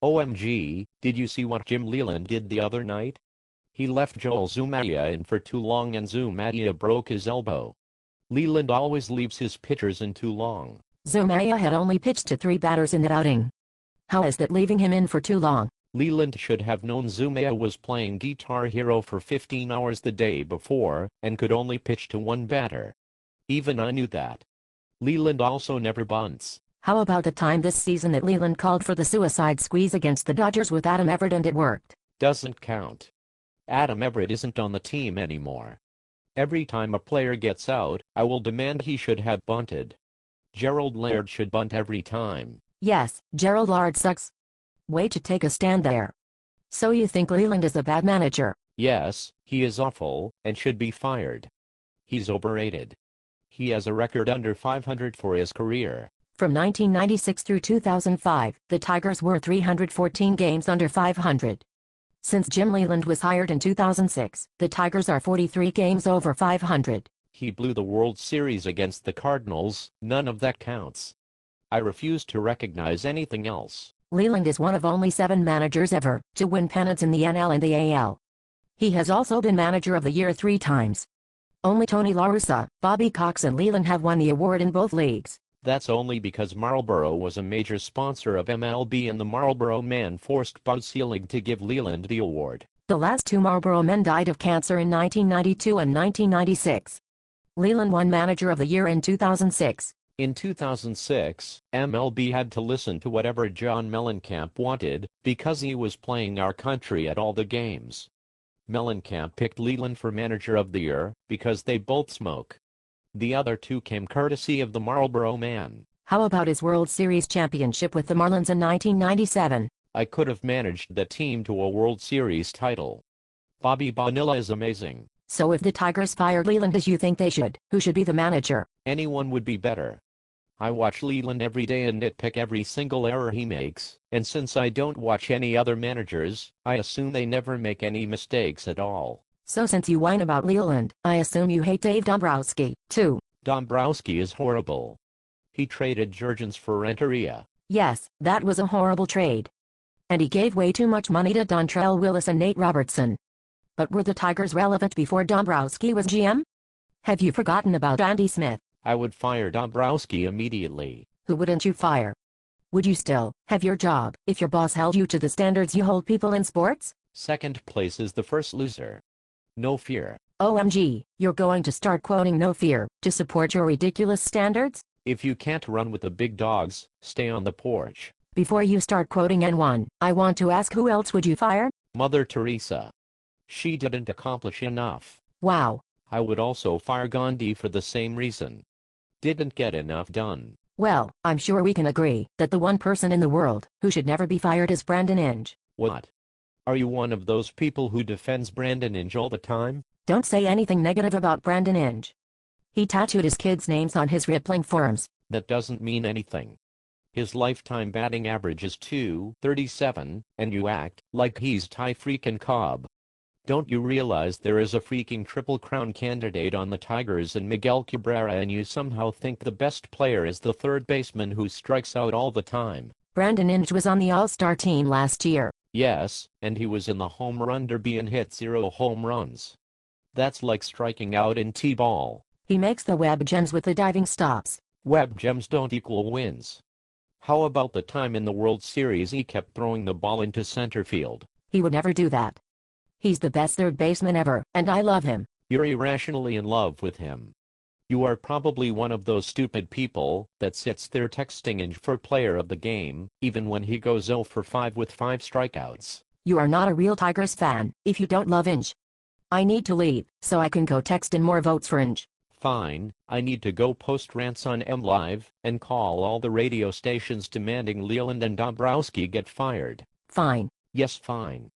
OMG, did you see what Jim Leyland did the other night? He left Joel Zumaya in for too long and Zumaya broke his elbow. Leyland always leaves his pitchers in too long. Zumaya had only pitched to 3 batters in that outing. How is that leaving him in for too long? Leyland should have known Zumaya was playing Guitar Hero for 15 hours the day before and could only pitch to 1 batter. Even I knew that. Leyland also never bunts. How about the time this season that Leyland called for the suicide squeeze against the Dodgers with Adam Everett and it worked? Doesn't count. Adam Everett isn't on the team anymore. Every time a player gets out, I will demand he should have bunted. Gerald Laird should bunt every time. Yes, Gerald Laird sucks. Way to take a stand there. So you think Leyland is a bad manager? Yes, he is awful and should be fired. He's overrated. He has a record under .500 for his career. From 1996 through 2005, the Tigers were 314 games under .500. Since Jim Leyland was hired in 2006, the Tigers are 43 games over .500. He blew the World Series against the Cardinals, none of that counts. I refuse to recognize anything else. Leyland is one of only 7 managers ever to win pennants in the NL and the AL. He has also been Manager of the Year 3 times. Only Tony La Russa, Bobby Cox and Leyland have won the award in both leagues. That's only because Marlboro was a major sponsor of MLB and the Marlboro Man forced Bud Selig to give Leyland the award. The last 2 Marlboro men died of cancer in 1992 and 1996. Leyland won Manager of the Year in 2006. In 2006, MLB had to listen to whatever John Mellencamp wanted because he was playing our country at all the games. Mellencamp picked Leyland for Manager of the Year because they both smoke. The other 2 came courtesy of the Marlboro Man. How about his World Series championship with the Marlins in 1997? I could have managed the team to a World Series title. Bobby Bonilla is amazing. So if the Tigers fired Leyland as you think they should, who should be the manager? Anyone would be better. I watch Leyland every day and nitpick every single error he makes, and since I don't watch any other managers, I assume they never make any mistakes at all. So since you whine about Leyland, I assume you hate Dave Dombrowski, too. Dombrowski is horrible. He traded Jurgens for Renteria. Yes, that was a horrible trade. And he gave way too much money to Dontrelle Willis and Nate Robertson. But were the Tigers relevant before Dombrowski was GM? Have you forgotten about Andy Smith? I would fire Dombrowski immediately. Who wouldn't you fire? Would you still have your job if your boss held you to the standards you hold people in sports? Second place is the first loser. No fear. OMG, you're going to start quoting No Fear to support your ridiculous standards? If you can't run with the big dogs, stay on the porch. Before you start quoting N1, I want to ask who else would you fire? Mother Teresa. She didn't accomplish enough. Wow. I would also fire Gandhi for the same reason. Didn't get enough done. Well, I'm sure we can agree that the one person in the world who should never be fired is Brandon Inge. What? Are you one of those people who defends Brandon Inge all the time? Don't say anything negative about Brandon Inge. He tattooed his kids' names on his rippling forearms. That doesn't mean anything. His lifetime batting average is .237, and you act like he's Ty freaking Cobb. Don't you realize there is a freaking Triple Crown candidate on the Tigers and Miguel Cabrera and you somehow think the best player is the third baseman who strikes out all the time? Brandon Inge was on the All-Star team last year. Yes, and he was in the home run derby and hit 0 home runs. That's like striking out in T-ball. He makes the web gems with the diving stops. Web gems don't equal wins. How about the time in the World Series he kept throwing the ball into center field? He would never do that. He's the best third baseman ever, and I love him. You're irrationally in love with him. You are probably one of those stupid people that sits there texting Inge for player of the game, even when he goes 0 for 5 with 5 strikeouts. You are not a real Tigers fan if you don't love Inge. I need to leave, so I can go text in more votes for Inge. Fine, I need to go post rants on MLive, and call all the radio stations demanding Leyland and Dombrowski get fired. Fine. Yes, fine.